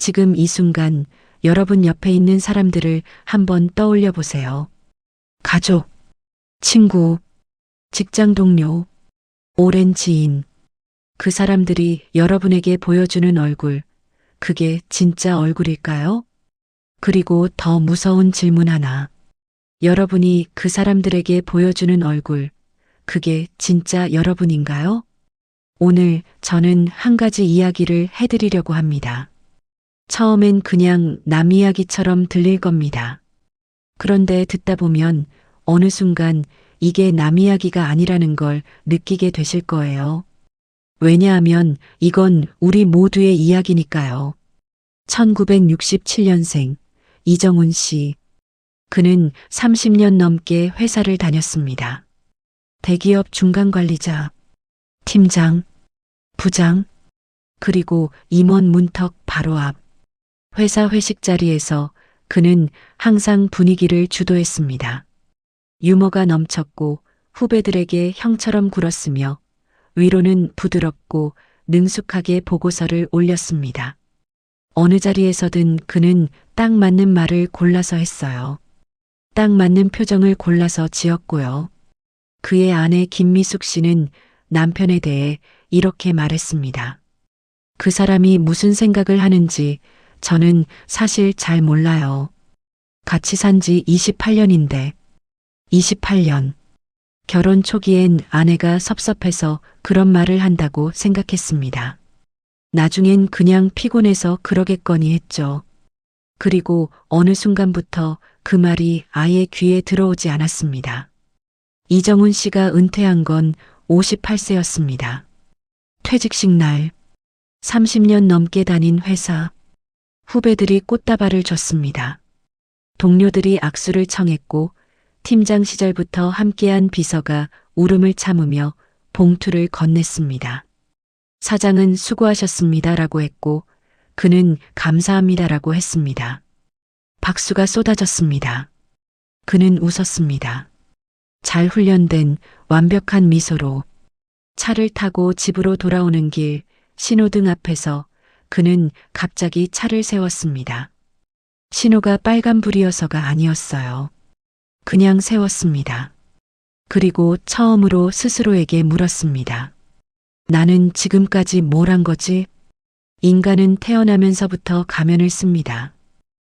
지금 이 순간 여러분 옆에 있는 사람들을 한번 떠올려 보세요. 가족, 친구, 직장 동료, 오랜 지인. 그 사람들이 여러분에게 보여주는 얼굴, 그게 진짜 얼굴일까요? 그리고 더 무서운 질문 하나. 여러분이 그 사람들에게 보여주는 얼굴, 그게 진짜 여러분인가요? 오늘 저는 한 가지 이야기를 해드리려고 합니다. 처음엔 그냥 남 이야기처럼 들릴 겁니다. 그런데 듣다 보면 어느 순간 이게 남 이야기가 아니라는 걸 느끼게 되실 거예요. 왜냐하면 이건 우리 모두의 이야기니까요. 1967년생 이정훈 씨. 그는 30년 넘게 회사를 다녔습니다. 대기업 중간 관리자, 팀장, 부장, 그리고 임원 문턱 바로 앞. 회사 회식 자리에서 그는 항상 분위기를 주도했습니다. 유머가 넘쳤고 후배들에게 형처럼 굴었으며 위로는 부드럽고 능숙하게 보고서를 올렸습니다. 어느 자리에서든 그는 딱 맞는 말을 골라서 했어요. 딱 맞는 표정을 골라서 지었고요. 그의 아내 김미숙 씨는 남편에 대해 이렇게 말했습니다. 그 사람이 무슨 생각을 하는지 저는 사실 잘 몰라요. 같이 산 지 28년인데. 28년. 결혼 초기엔 아내가 섭섭해서 그런 말을 한다고 생각했습니다. 나중엔 그냥 피곤해서 그러겠거니 했죠. 그리고 어느 순간부터 그 말이 아예 귀에 들어오지 않았습니다. 이정훈 씨가 은퇴한 건 58세였습니다. 퇴직식 날, 30년 넘게 다닌 회사, 후배들이 꽃다발을 줬습니다. 동료들이 악수를 청했고 팀장 시절부터 함께한 비서가 울음을 참으며 봉투를 건넸습니다. 사장은 수고하셨습니다라고 했고 그는 감사합니다라고 했습니다. 박수가 쏟아졌습니다. 그는 웃었습니다. 잘 훈련된 완벽한 미소로. 차를 타고 집으로 돌아오는 길 신호등 앞에서 그는 갑자기 차를 세웠습니다. 신호가 빨간불이어서가 아니었어요. 그냥 세웠습니다. 그리고 처음으로 스스로에게 물었습니다. 나는 지금까지 뭘 한 거지? 인간은 태어나면서부터 가면을 씁니다.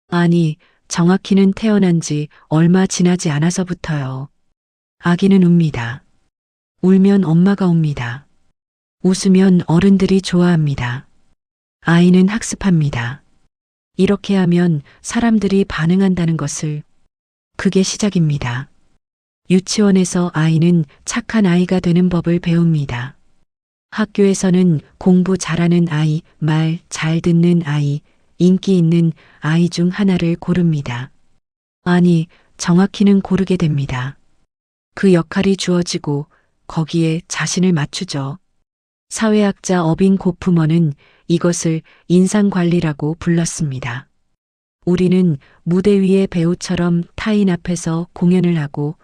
아니, 정확히는 태어난 지 얼마 지나지 않아서부터요. 아기는 웁니다. 울면 엄마가 옵니다. 웃으면 어른들이 좋아합니다. 아이는 학습합니다. 이렇게 하면 사람들이 반응한다는 것을. 그게 시작입니다. 유치원에서 아이는 착한 아이가 되는 법을 배웁니다. 학교에서는 공부 잘하는 아이, 말 잘 듣는 아이, 인기 있는 아이 중 하나를 고릅니다. 아니, 정확히는 고르게 됩니다. 그 역할이 주어지고 거기에 자신을 맞추죠. 사회학자 어빙 고프먼은 이것을 인상관리라고 불렀습니다. 우리는 무대 위의 배우처럼 타인 앞에서 공연을 하고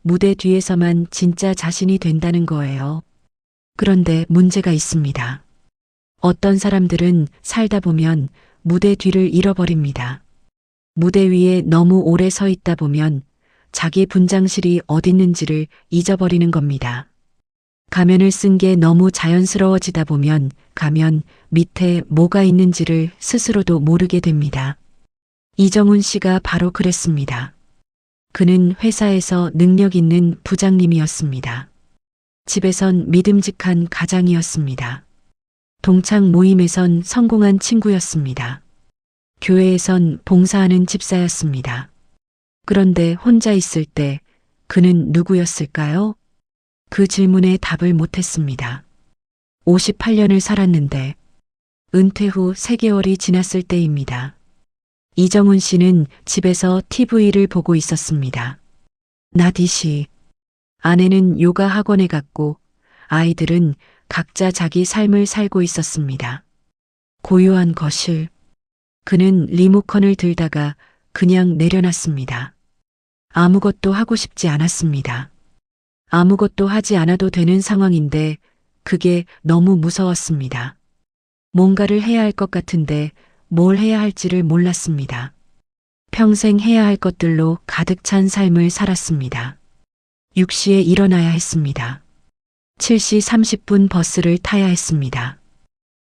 무대 뒤에서만 진짜 자신이 된다는 거예요. 그런데 문제가 있습니다. 어떤 사람들은 살다 보면 무대 뒤를 잃어버립니다. 무대 위에 너무 오래 서 있다 보면 자기 분장실이 어딨는지를 잊어버리는 겁니다. 가면을 쓴 게 너무 자연스러워지다 보면 가면 밑에 뭐가 있는지를 스스로도 모르게 됩니다. 이정훈 씨가 바로 그랬습니다. 그는 회사에서 능력 있는 부장님이었습니다. 집에선 믿음직한 가장이었습니다. 동창 모임에선 성공한 친구였습니다. 교회에선 봉사하는 집사였습니다. 그런데 혼자 있을 때 그는 누구였을까요? 그 질문에 답을 못했습니다. 58년을 살았는데 은퇴 후 3개월이 지났을 때입니다. 이정훈 씨는 집에서 TV를 보고 있었습니다. 나디시. 아내는 요가 학원에 갔고 아이들은 각자 자기 삶을 살고 있었습니다. 고요한 거실. 그는 리모컨을 들다가 그냥 내려놨습니다. 아무것도 하고 싶지 않았습니다. 아무것도 하지 않아도 되는 상황인데 그게 너무 무서웠습니다. 뭔가를 해야 할 것 같은데 뭘 해야 할지를 몰랐습니다. 평생 해야 할 것들로 가득 찬 삶을 살았습니다. 6시에 일어나야 했습니다. 7시 30분 버스를 타야 했습니다.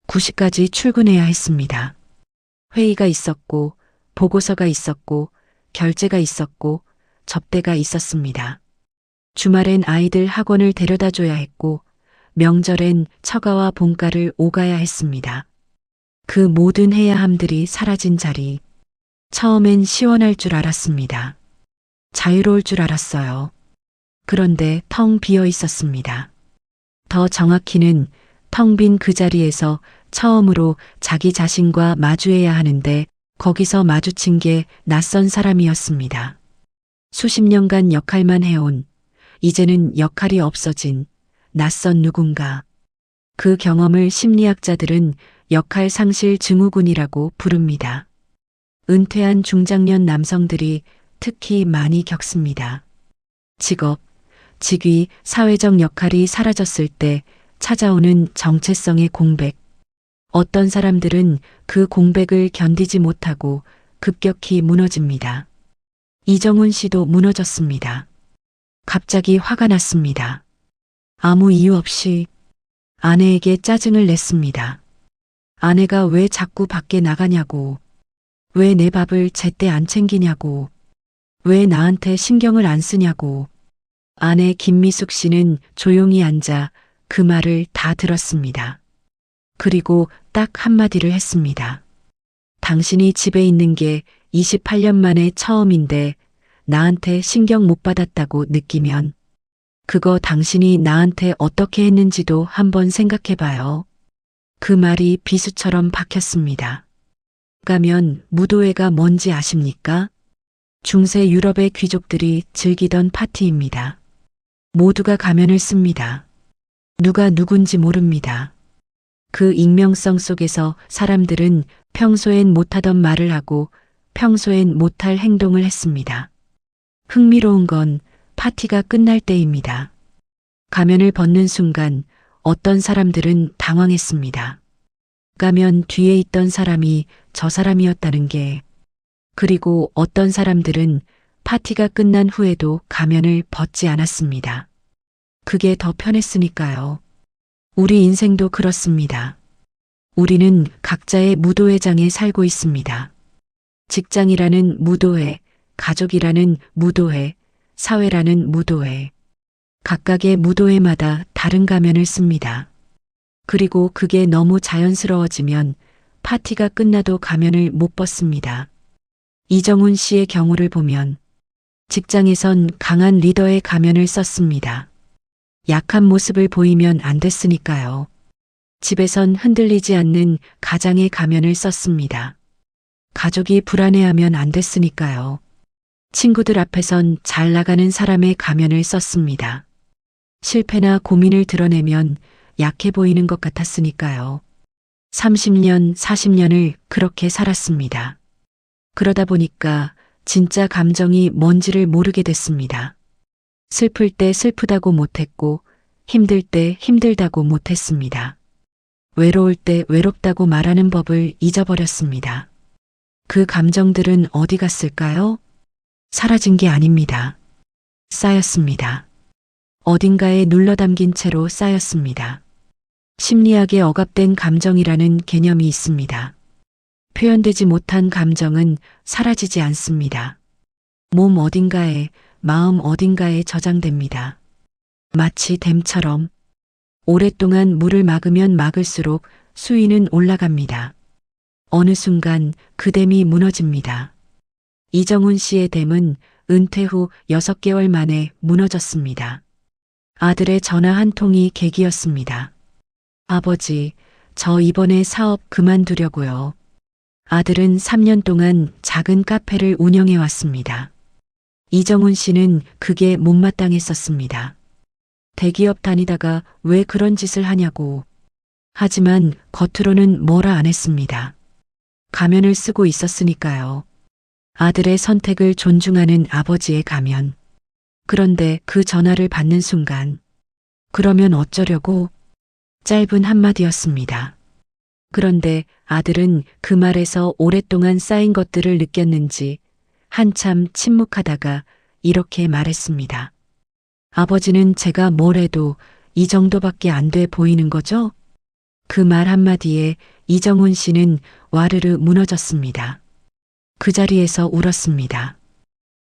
9시까지 출근해야 했습니다. 회의가 있었고, 보고서가 있었고, 결제가 있었고, 접대가 있었습니다. 주말엔 아이들 학원을 데려다 줘야 했고, 명절엔 처가와 본가를 오가야 했습니다. 그 모든 해야 함들이 사라진 자리, 처음엔 시원할 줄 알았습니다. 자유로울 줄 알았어요. 그런데 텅 비어 있었습니다. 더 정확히는 텅 빈 그 자리에서 처음으로 자기 자신과 마주해야 하는데 거기서 마주친 게 낯선 사람이었습니다. 수십 년간 역할만 해온, 이제는 역할이 없어진 낯선 누군가. 그 경험을 심리학자들은 역할 상실 증후군이라고 부릅니다. 은퇴한 중장년 남성들이 특히 많이 겪습니다. 직업, 직위, 사회적 역할이 사라졌을 때 찾아오는 정체성의 공백. 어떤 사람들은 그 공백을 견디지 못하고 급격히 무너집니다. 이정훈 씨도 무너졌습니다. 갑자기 화가 났습니다. 아무 이유 없이 아내에게 짜증을 냈습니다. 아내가 왜 자꾸 밖에 나가냐고, 왜 내 밥을 제때 안 챙기냐고, 왜 나한테 신경을 안 쓰냐고. 아내 김미숙 씨는 조용히 앉아 그 말을 다 들었습니다. 그리고 딱 한마디를 했습니다. 당신이 집에 있는 게 28년 만에 처음인데 나한테 신경 못 받았다고 느끼면 그거 당신이 나한테 어떻게 했는지도 한번 생각해 봐요. 그 말이 비수처럼 박혔습니다. 가면 무도회가 뭔지 아십니까? 중세 유럽의 귀족들이 즐기던 파티입니다. 모두가 가면을 씁니다. 누가 누군지 모릅니다. 그 익명성 속에서 사람들은 평소엔 못하던 말을 하고 평소엔 못할 행동을 했습니다. 흥미로운 건 파티가 끝날 때입니다. 가면을 벗는 순간 어떤 사람들은 당황했습니다. 가면 뒤에 있던 사람이 저 사람이었다는 게, 그리고 어떤 사람들은 파티가 끝난 후에도 가면을 벗지 않았습니다. 그게 더 편했으니까요. 우리 인생도 그렇습니다. 우리는 각자의 무도회장에 살고 있습니다. 직장이라는 무도회, 가족이라는 무도회, 사회라는 무도회. 각각의 무도회마다 다른 가면을 씁니다. 그리고 그게 너무 자연스러워지면 파티가 끝나도 가면을 못 벗습니다. 이정훈 씨의 경우를 보면 직장에선 강한 리더의 가면을 썼습니다. 약한 모습을 보이면 안 됐으니까요. 집에선 흔들리지 않는 가장의 가면을 썼습니다. 가족이 불안해하면 안 됐으니까요. 친구들 앞에선 잘 나가는 사람의 가면을 썼습니다. 실패나 고민을 드러내면 약해 보이는 것 같았으니까요. 30년, 40년을 그렇게 살았습니다. 그러다 보니까 진짜 감정이 뭔지를 모르게 됐습니다. 슬플 때 슬프다고 못했고, 힘들 때 힘들다고 못했습니다. 외로울 때 외롭다고 말하는 법을 잊어버렸습니다. 그 감정들은 어디 갔을까요? 사라진 게 아닙니다. 쌓였습니다. 어딘가에 눌러담긴 채로 쌓였습니다. 심리학에 억압된 감정이라는 개념이 있습니다. 표현되지 못한 감정은 사라지지 않습니다. 몸 어딘가에, 마음 어딘가에 저장됩니다. 마치 댐처럼 오랫동안 물을 막으면 막을수록 수위는 올라갑니다. 어느 순간 그 댐이 무너집니다. 이정훈 씨의 댐은 은퇴 후 6개월 만에 무너졌습니다. 아들의 전화 한 통이 계기였습니다. 아버지, 저 이번에 사업 그만두려고요. 아들은 3년 동안 작은 카페를 운영해 왔습니다. 이정훈 씨는 그게 못마땅했었습니다. 대기업 다니다가 왜 그런 짓을 하냐고. 하지만 겉으로는 뭐라 안 했습니다. 가면을 쓰고 있었으니까요. 아들의 선택을 존중하는 아버지의 가면. 그런데 그 전화를 받는 순간, 그러면 어쩌려고? 짧은 한마디였습니다. 그런데 아들은 그 말에서 오랫동안 쌓인 것들을 느꼈는지 한참 침묵하다가 이렇게 말했습니다. 아버지는 제가 뭘 해도 이 정도밖에 안 돼 보이는 거죠? 그 말 한마디에 이정훈 씨는 와르르 무너졌습니다. 그 자리에서 울었습니다.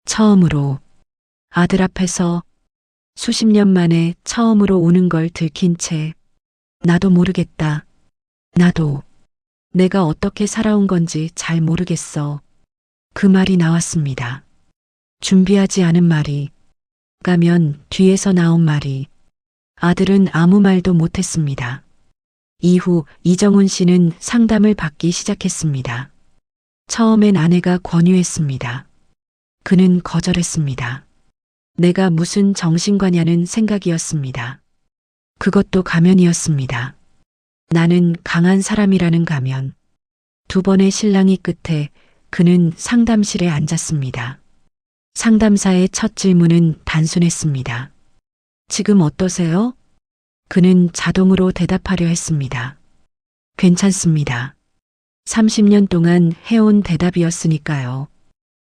처음으로 아들 앞에서 수십 년 만에 처음으로 우는 걸 들킨 채 나도 모르겠다. 나도 내가 어떻게 살아온 건지 잘 모르겠어. 그 말이 나왔습니다. 준비하지 않은 말이 가면 뒤에서 나온 말이 아들은 아무 말도 못했습니다. 이후 이정훈 씨는 상담을 받기 시작했습니다. 처음엔 아내가 권유했습니다. 그는 거절했습니다. 내가 무슨 정신과냐는 생각이었습니다. 그것도 가면이었습니다. 나는 강한 사람이라는 가면. 두 번의 실랑이 끝에 그는 상담실에 앉았습니다. 상담사의 첫 질문은 단순했습니다. 지금 어떠세요? 그는 자동으로 대답하려 했습니다. 괜찮습니다. 30년 동안 해온 대답이었으니까요.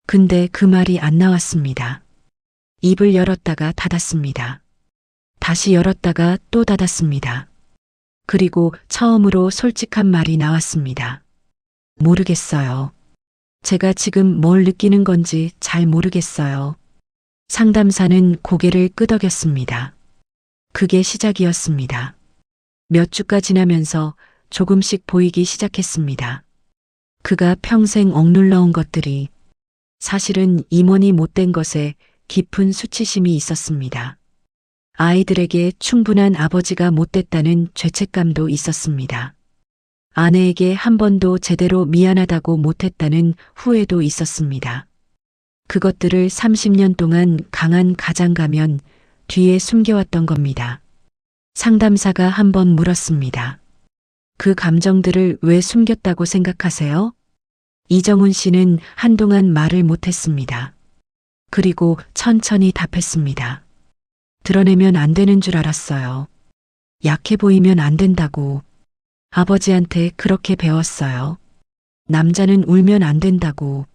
근데 그 말이 안 나왔습니다. 입을 열었다가 닫았습니다. 다시 열었다가 또 닫았습니다. 그리고 처음으로 솔직한 말이 나왔습니다. 모르겠어요. 제가 지금 뭘 느끼는 건지 잘 모르겠어요. 상담사는 고개를 끄덕였습니다. 그게 시작이었습니다. 몇 주가 지나면서 조금씩 보이기 시작했습니다. 그가 평생 억눌러온 것들이 사실은 임원이 못된 것에 깊은 수치심이 있었습니다. 아이들에게 충분한 아버지가 못됐다는 죄책감도 있었습니다. 아내에게 한 번도 제대로 미안하다고 못했다는 후회도 있었습니다. 그것들을 30년 동안 강한 가장가면 뒤에 숨겨왔던 겁니다. 상담사가 한 번 물었습니다. 그 감정들을 왜 숨겼다고 생각하세요? 이정훈 씨는 한동안 말을 못했습니다. 그리고 천천히 답했습니다. 드러내면 안 되는 줄 알았어요. 약해 보이면 안 된다고. 아버지한테 그렇게 배웠어요. 남자는 울면 안 된다고.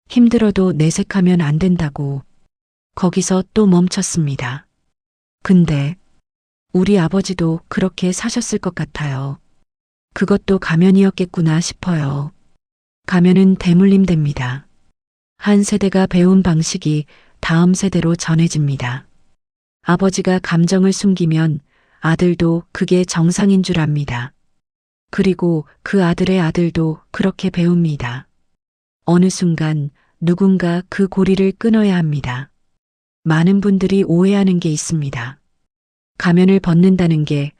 힘들어도 내색하면 안 된다고. 거기서 또 멈췄습니다. 근데 우리 아버지도 그렇게 사셨을 것 같아요. 그것도 가면이었겠구나 싶어요. 가면은 대물림됩니다. 한 세대가 배운 방식이 다음 세대로 전해집니다. 아버지가 감정을 숨기면 아들도 그게 정상인 줄 압니다. 그리고 그 아들의 아들도 그렇게 배웁니다. 어느 순간 누군가 그 고리를 끊어야 합니다. 많은 분들이 오해하는 게 있습니다. 가면을 벗는다는 게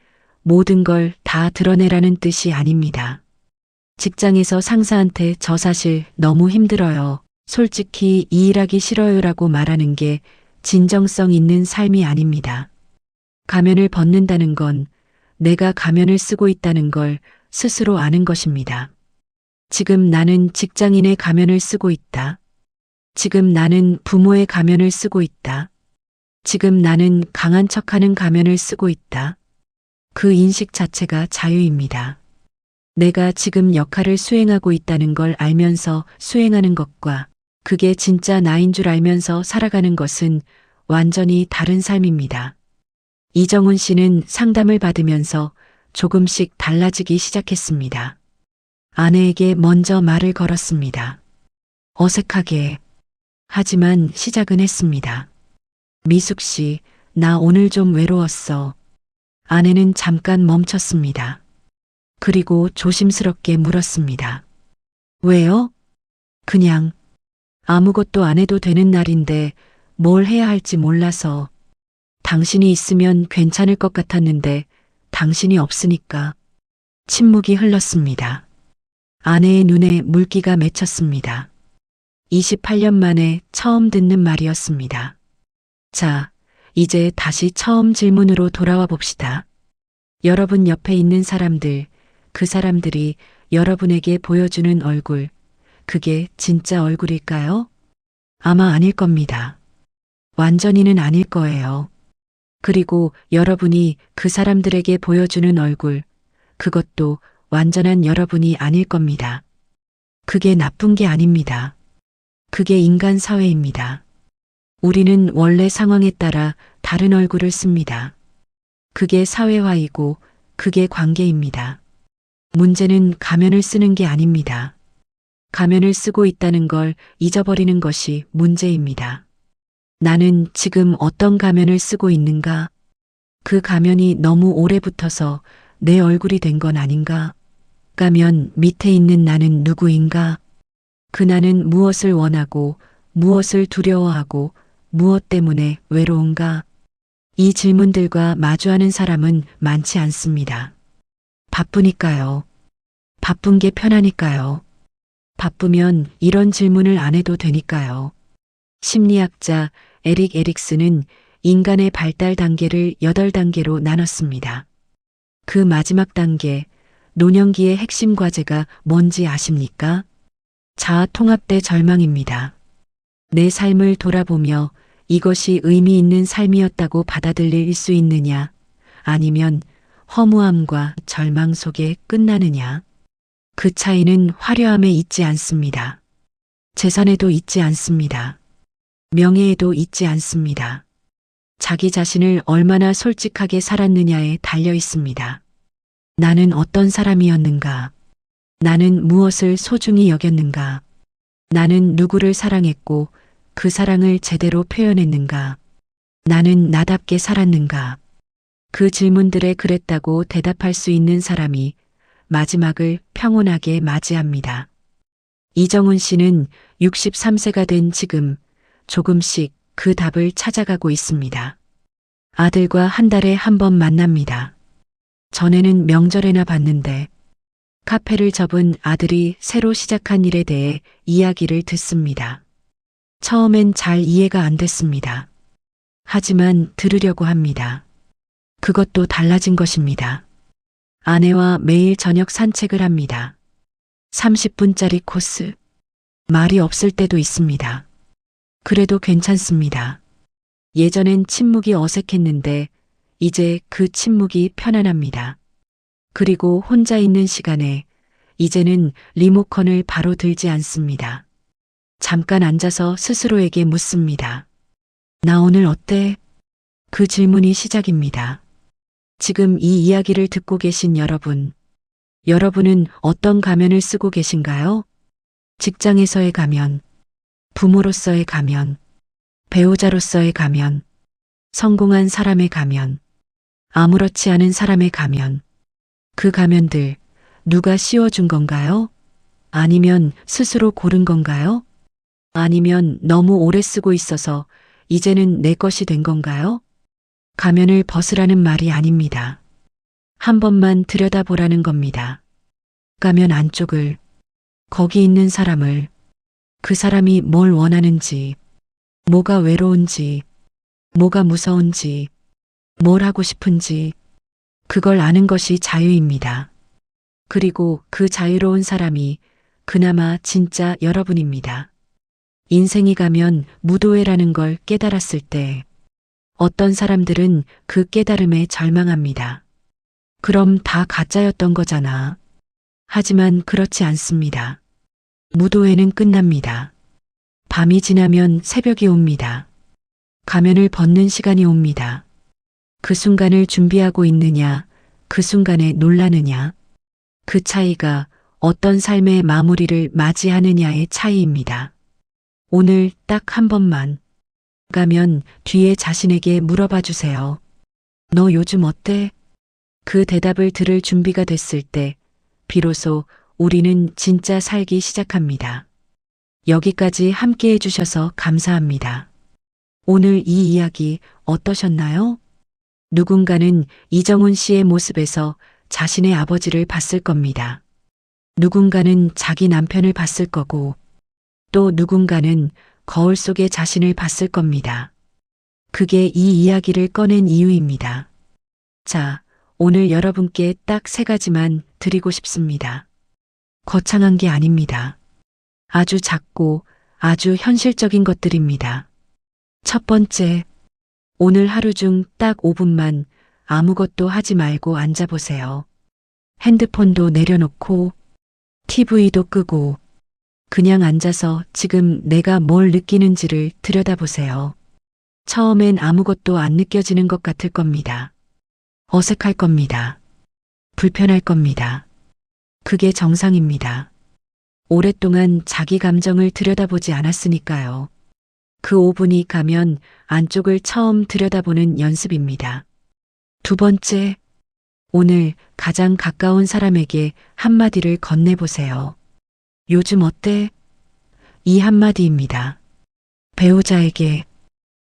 모든 걸 다 드러내라는 뜻이 아닙니다. 직장에서 상사한테 저 사실 너무 힘들어요. 솔직히 이 일하기 싫어요라고 말하는 게 진정성 있는 삶이 아닙니다. 가면을 벗는다는 건 내가 가면을 쓰고 있다는 걸 스스로 아는 것입니다. 지금 나는 직장인의 가면을 쓰고 있다. 지금 나는 부모의 가면을 쓰고 있다. 지금 나는 강한 척하는 가면을 쓰고 있다. 그 인식 자체가 자유입니다. 내가 지금 역할을 수행하고 있다는 걸 알면서 수행하는 것과 그게 진짜 나인 줄 알면서 살아가는 것은 완전히 다른 삶입니다. 이정훈 씨는 상담을 받으면서 조금씩 달라지기 시작했습니다. 아내에게 먼저 말을 걸었습니다. 어색하게. 하지만 시작은 했습니다. 미숙 씨, 나 오늘 좀 외로웠어. 아내는 잠깐 멈췄습니다. 그리고 조심스럽게 물었습니다. 왜요? 그냥 아무것도 안 해도 되는 날인데 뭘 해야 할지 몰라서. 당신이 있으면 괜찮을 것 같았는데 당신이 없으니까. 침묵이 흘렀습니다. 아내의 눈에 물기가 맺혔습니다. 28년 만에 처음 듣는 말이었습니다. 자, 이제 다시 처음 질문으로 돌아와 봅시다. 여러분 옆에 있는 사람들, 그 사람들이 여러분에게 보여주는 얼굴, 그게 진짜 얼굴일까요? 아마 아닐 겁니다. 완전히는 아닐 거예요. 그리고 여러분이 그 사람들에게 보여주는 얼굴, 그것도 완전한 여러분이 아닐 겁니다. 그게 나쁜 게 아닙니다. 그게 인간 사회입니다. 우리는 원래 상황에 따라 다른 얼굴을 씁니다. 그게 사회화이고 그게 관계입니다. 문제는 가면을 쓰는 게 아닙니다. 가면을 쓰고 있다는 걸 잊어버리는 것이 문제입니다. 나는 지금 어떤 가면을 쓰고 있는가? 그 가면이 너무 오래 붙어서 내 얼굴이 된 건 아닌가? 가면 밑에 있는 나는 누구인가? 그 나는 무엇을 원하고 무엇을 두려워하고 무엇 때문에 외로운가? 이 질문들과 마주하는 사람은 많지 않습니다. 바쁘니까요. 바쁜 게 편하니까요. 바쁘면 이런 질문을 안 해도 되니까요. 심리학자 에릭 에릭슨은 인간의 발달 단계를 8단계로 나눴습니다. 그 마지막 단계, 노년기의 핵심 과제가 뭔지 아십니까? 자아 통합대 절망입니다. 내 삶을 돌아보며 이것이 의미 있는 삶이었다고 받아들일 수 있느냐, 아니면 허무함과 절망 속에 끝나느냐. 그 차이는 화려함에 있지 않습니다. 재산에도 있지 않습니다. 명예에도 있지 않습니다. 자기 자신을 얼마나 솔직하게 살았느냐에 달려 있습니다. 나는 어떤 사람이었는가? 나는 무엇을 소중히 여겼는가? 나는 누구를 사랑했고 그 사랑을 제대로 표현했는가? 나는 나답게 살았는가? 그 질문들에 그랬다고 대답할 수 있는 사람이 마지막을 평온하게 맞이합니다. 이정훈 씨는 63세가 된 지금 조금씩 그 답을 찾아가고 있습니다. 아들과 한 달에 한 번 만납니다. 전에는 명절에나 봤는데 카페를 접은 아들이 새로 시작한 일에 대해 이야기를 듣습니다. 처음엔 잘 이해가 안 됐습니다. 하지만 들으려고 합니다. 그것도 달라진 것입니다. 아내와 매일 저녁 산책을 합니다. 30분짜리 코스. 말이 없을 때도 있습니다. 그래도 괜찮습니다. 예전엔 침묵이 어색했는데 이제 그 침묵이 편안합니다. 그리고 혼자 있는 시간에 이제는 리모컨을 바로 들지 않습니다. 잠깐 앉아서 스스로에게 묻습니다. 나 오늘 어때? 그 질문이 시작입니다. 지금 이 이야기를 듣고 계신 여러분, 여러분은 어떤 가면을 쓰고 계신가요? 직장에서의 가면, 부모로서의 가면, 배우자로서의 가면, 성공한 사람의 가면, 아무렇지 않은 사람의 가면. 그 가면들 누가 씌워준 건가요? 아니면 스스로 고른 건가요? 아니면 너무 오래 쓰고 있어서 이제는 내 것이 된 건가요? 가면을 벗으라는 말이 아닙니다. 한 번만 들여다보라는 겁니다. 가면 안쪽을, 거기 있는 사람을, 그 사람이 뭘 원하는지, 뭐가 외로운지, 뭐가 무서운지, 뭘 하고 싶은지, 그걸 아는 것이 자유입니다. 그리고 그 자유로운 사람이 그나마 진짜 여러분입니다. 인생이 가면 무도회라는 걸 깨달았을 때 어떤 사람들은 그 깨달음에 절망합니다. 그럼 다 가짜였던 거잖아. 하지만 그렇지 않습니다. 무도회는 끝납니다. 밤이 지나면 새벽이 옵니다. 가면을 벗는 시간이 옵니다. 그 순간을 준비하고 있느냐, 그 순간에 놀라느냐, 그 차이가 어떤 삶의 마무리를 맞이하느냐의 차이입니다. 오늘 딱 한 번만 가면 뒤에 자신에게 물어봐 주세요. 너 요즘 어때? 그 대답을 들을 준비가 됐을 때 비로소 우리는 진짜 살기 시작합니다. 여기까지 함께 해주셔서 감사합니다. 오늘 이 이야기 어떠셨나요? 누군가는 이정훈 씨의 모습에서 자신의 아버지를 봤을 겁니다. 누군가는 자기 남편을 봤을 거고 또 누군가는 거울 속의 자신을 봤을 겁니다. 그게 이 이야기를 꺼낸 이유입니다. 자, 오늘 여러분께 딱 3가지만 드리고 싶습니다. 거창한 게 아닙니다. 아주 작고 아주 현실적인 것들입니다. 첫 번째, 오늘 하루 중 딱 5분만 아무것도 하지 말고 앉아보세요. 핸드폰도 내려놓고 TV도 끄고 그냥 앉아서 지금 내가 뭘 느끼는지를 들여다보세요. 처음엔 아무것도 안 느껴지는 것 같을 겁니다. 어색할 겁니다. 불편할 겁니다. 그게 정상입니다. 오랫동안 자기 감정을 들여다보지 않았으니까요. 그 5분이 가면 안쪽을 처음 들여다보는 연습입니다. 두 번째, 오늘 가장 가까운 사람에게 한마디를 건네보세요. 요즘 어때? 이 한마디입니다. 배우자에게,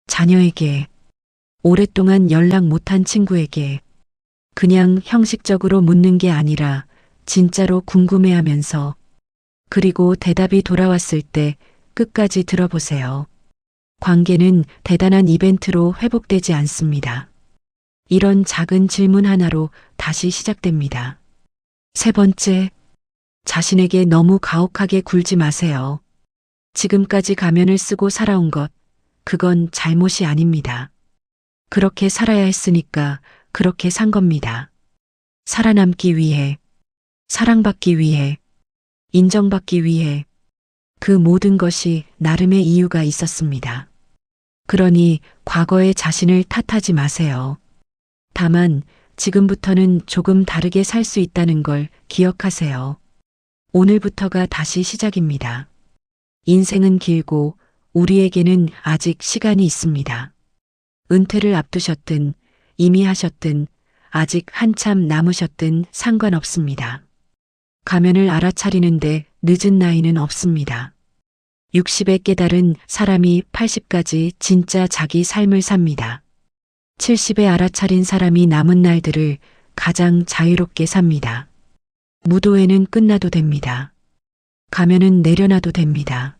자녀에게, 오랫동안 연락 못한 친구에게, 그냥 형식적으로 묻는 게 아니라 진짜로 궁금해하면서, 그리고 대답이 돌아왔을 때 끝까지 들어보세요. 관계는 대단한 이벤트로 회복되지 않습니다. 이런 작은 질문 하나로 다시 시작됩니다. 세 번째, 자신에게 너무 가혹하게 굴지 마세요. 지금까지 가면을 쓰고 살아온 것, 그건 잘못이 아닙니다. 그렇게 살아야 했으니까 그렇게 산 겁니다. 살아남기 위해, 사랑받기 위해, 인정받기 위해, 그 모든 것이 나름의 이유가 있었습니다. 그러니 과거의 자신을 탓하지 마세요. 다만 지금부터는 조금 다르게 살 수 있다는 걸 기억하세요. 오늘부터가 다시 시작입니다. 인생은 길고 우리에게는 아직 시간이 있습니다. 은퇴를 앞두셨든 이미 하셨든 아직 한참 남으셨든 상관없습니다. 가면을 알아차리는데 늦은 나이는 없습니다. 60에 깨달은 사람이 80까지 진짜 자기 삶을 삽니다. 70에 알아차린 사람이 남은 날들을 가장 자유롭게 삽니다. 무도회는 끝나도 됩니다. 가면은 내려놔도 됩니다.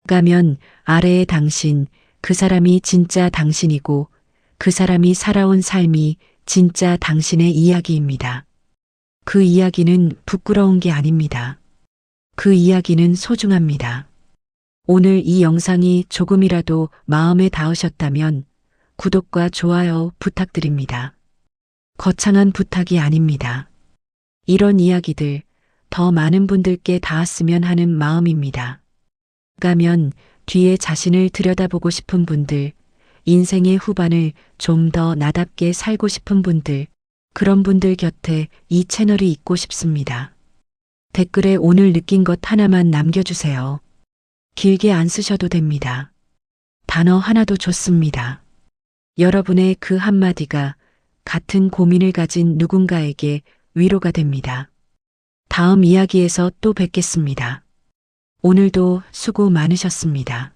가면 아래의 당신, 그 사람이 진짜 당신이고 그 사람이 살아온 삶이 진짜 당신의 이야기입니다. 그 이야기는 부끄러운 게 아닙니다. 그 이야기는 소중합니다. 오늘 이 영상이 조금이라도 마음에 닿으셨다면 구독과 좋아요 부탁드립니다. 거창한 부탁이 아닙니다. 이런 이야기들 더 많은 분들께 닿았으면 하는 마음입니다. 가면 뒤에 자신을 들여다보고 싶은 분들, 인생의 후반을 좀 더 나답게 살고 싶은 분들, 그런 분들 곁에 이 채널이 있고 싶습니다. 댓글에 오늘 느낀 것 하나만 남겨주세요. 길게 안 쓰셔도 됩니다. 단어 하나도 좋습니다. 여러분의 그 한마디가 같은 고민을 가진 누군가에게 위로가 됩니다. 다음 이야기에서 또 뵙겠습니다. 오늘도 수고 많으셨습니다.